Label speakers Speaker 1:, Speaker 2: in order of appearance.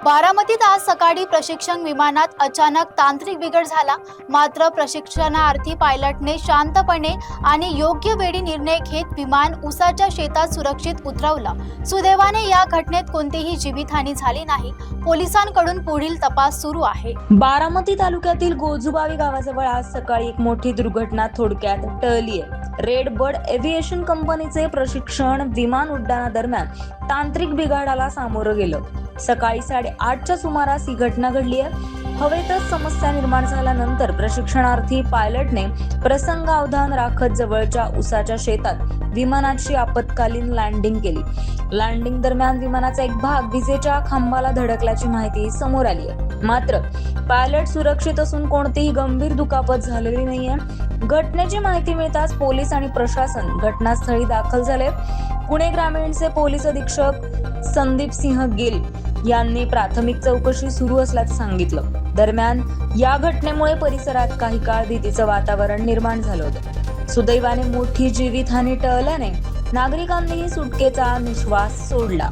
Speaker 1: बारामतीत आज सकाळी प्रशिक्षण विमानात अचानक तांत्रिक बिघड झाला। मात्र प्रशिक्षणार्थी पायलटने शांतपणे आणि योग्य वेळी निर्णय घेत विमान उसाच्या शेतात सुरक्षित उतरवलं। सुदैवाने या घटनेत कोणतीही जीवितहानी झाली नाही। पोलिसांकडून पुढील तपास सुरू आहे।
Speaker 2: बारामती तालुक्यातील गोजुबावी गावाजवळ आज सकाळी एक मोठी दुर्घटना थोडक्यात टळली आहे। रेड बर्ड एव्हिएशन कंपनीचे प्रशिक्षण विमान उड्डाणादरम्यान तांत्रिक बिघाडाला सामोरं गेलं। सकाळी 8:30च्या सुमारास ही घटना घडली आहे। हवेतच समस्या निर्माण झाल्यानंतर प्रशिक्षणार्थी पायलटने प्रसंगावधान राखत जवळच्या उसाच्या शेतात विमानाची आपत्कालीन लँडिंग केली। लँडिंग दरम्यान विमानाचा एक भाग विजेच्या खांबाला धडकल्याची माहिती समोर आली आहे। मात्र पायलट सुरक्षित असून कोणतीही गंभीर दुखापत झालेली नाहीये। घटनेची माहिती मिळताच पोलीस आणि प्रशासन घटनास्थळी दाखल झाले। पुणे ग्रामीणचे पोलीस अधीक्षक संदीप सिंह गिल यांनी प्राथमिक चौकशी सुरू असल्याचं सांगितलं। दरम्यान या घटनेमुळे परिसरात काही काळ भीतीचं वातावरण निर्माण झालं होतं। सुदैवाने मोठी जीवितहानी टळल्याने नागरिकांनीही सुटकेचा निश्वास सोडला।